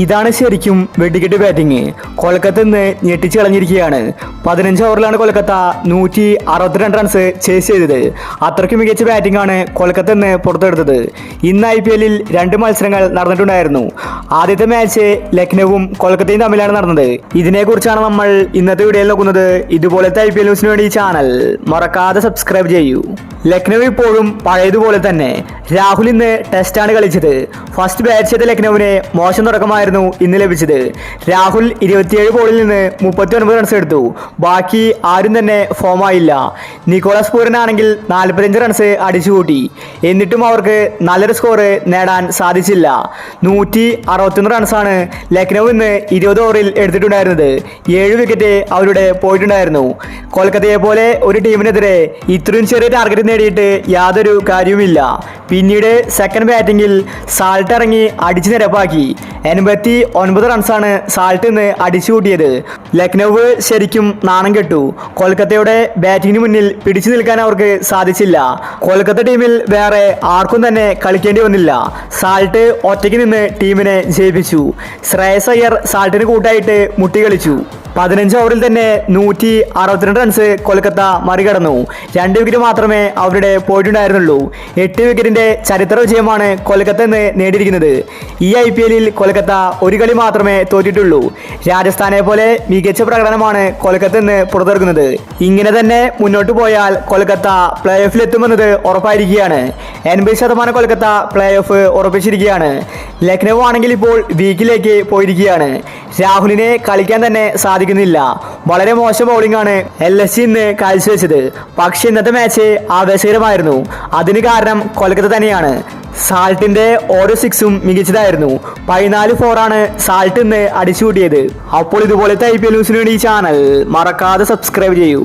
ഇതാണ് ശരിക്കും വെടിക്കെട്ട് ബാറ്റിംഗ്. കൊൽക്കത്ത ഇന്ന് ഞെട്ടിച്ച് കളഞ്ഞിരിക്കുകയാണ്. 15 ഓവറിലാണ് കൊൽക്കത്ത 162 റൺസ് ചേസ് ചെയ്തത്. അത്രയ്ക്ക് മികച്ച ബാറ്റിംഗ് ആണ് കൊൽക്കത്ത ഇന്ന് പുറത്തെടുത്തത്. ഇന്ന് IPL 2 മത്സരങ്ങൾ നടന്നിട്ടുണ്ടായിരുന്നു. ആദ്യത്തെ മാച്ച് ലക്നൌവും കൊൽക്കത്തയും തമ്മിലാണ് നടന്നത്. ഇതിനെക്കുറിച്ചാണ് നമ്മൾ ഇന്നത്തെ വീഡിയോയിൽ നോക്കുന്നത്. ഇതുപോലത്തെ IPL ന്യൂസിന് വേണ്ടി ഈ ചാനൽ മറക്കാതെ സബ്സ്ക്രൈബ് ചെയ്യൂ. ലക്നൌ ഇപ്പോഴും പഴയതുപോലെ തന്നെ. രാഹുൽ ഇന്ന് ടെസ്റ്റാണ് കളിച്ചത്. ഫസ്റ്റ് ബാറ്റ് ചെയ്ത ലക്നൌവിന് മോശം തുടക്കമായിരുന്നു ഇന്ന് ലഭിച്ചത്. രാഹുൽ 27 ബോളിൽ നിന്ന് 39 റൺസ് എടുത്തു. ബാക്കി ആരും തന്നെ ഫോമായില്ല. Nicholas പൂരനാണെങ്കിൽ 45 runs അടിച്ചുകൂട്ടി. എന്നിട്ടും അവർക്ക് നല്ലൊരു സ്കോർ നേടാൻ സാധിച്ചില്ല. 161 റൺസാണ് ലക്നൌ ഇന്ന് 20 ഓവറിൽ എടുത്തിട്ടുണ്ടായിരുന്നത്. 7 വിക്കറ്റ് അവരുടെ പോയിട്ടുണ്ടായിരുന്നു. കൊൽക്കത്തയെ പോലെ ഒരു ടീമിനെതിരെ ഇത്രയും ചെറിയ ടാർഗറ്റ് നേടിയിട്ട് യാതൊരു കാര്യവുമില്ല. പിന്നീട് സെക്കൻഡ് ബാറ്റിംഗിൽ സാൾട്ട് ഇറങ്ങി അടിച്ചു നിരപ്പാക്കി. 89 റൺസാണ് സാൾട്ട് ഇന്ന് അടിച്ചു കൂട്ടിയത്. ലക്നൌ ശരിക്കും നാണം കെട്ടു. കൊൽക്കത്തയുടെ ബാറ്റിംഗിന് മുന്നിൽ പിടിച്ചു നിൽക്കാൻ അവർക്ക് സാധിച്ചില്ല. കൊൽക്കത്ത ടീമിൽ വേറെ ആർക്കും തന്നെ കളിക്കേണ്ടി വന്നില്ല. സാൾട്ട് ഒറ്റയ്ക്ക് നിന്ന് ടീമിനെ ജയിപ്പിച്ചു. ശ്രേയസ് അയ്യർ സാൾട്ടിന് കൂട്ടായിട്ട് മുട്ടിക്കളിച്ചു. 15 ഓവറിൽ തന്നെ 162 റൺസ് കൊൽക്കത്ത മറികടന്നു. 2 വിക്കറ്റ് മാത്രമേ അവരുടെ പോയിട്ടുണ്ടായിരുന്നുള്ളൂ. 8 വിക്കറ്റിന്റെ ചരിത്ര വിജയമാണ് കൊൽക്കത്ത ഇന്ന് നേടിയിരിക്കുന്നത്. ഈ IPL കൊൽക്കത്ത ഒരു കളി മാത്രമേ തോറ്റിട്ടുള്ളൂ. രാജസ്ഥാനെ പോലെ മികച്ച പ്രകടനമാണ് കൊൽക്കത്ത ഇന്ന് പുറത്തിറക്കുന്നത്. ഇങ്ങനെ തന്നെ മുന്നോട്ട് പോയാൽ കൊൽക്കത്ത പ്ലേ ഓഫിൽ എത്തുമെന്നത് ഉറപ്പായിരിക്കുകയാണ്. 80% കൊൽക്കത്ത പ്ലേ ഓഫ് ഉറപ്പിച്ചിരിക്കുകയാണ്. ലക്നൌ ആണെങ്കിൽ ഇപ്പോൾ വീക്കിലേക്ക് പോയിരിക്കുകയാണ്. രാഹുലിനെ കളിക്കാൻ തന്നെ സാധിക്കുന്നില്ല. വളരെ മോശം ബൗളിംഗ് ആണ് LSG ഇന്ന് കാഴ്ചവെച്ചത്. പക്ഷെ ഇന്നത്തെ മാച്ച് ആവേശകരമായിരുന്നു. അതിന് കാരണം കൊൽക്കത്ത തന്നെയാണ്. സാൾട്ടിന്റെ ഓരോ സിക്സും മികച്ചതായിരുന്നു. 14 4 സാൾട്ട് ഇന്ന് അടിച്ചുകൂട്ടിയത്. അപ്പോൾ ഇതുപോലത്തെ IPL ന്യൂസിന് വേണ്ടി ഈ ചാനൽ മറക്കാതെ സബ്സ്ക്രൈബ് ചെയ്യൂ.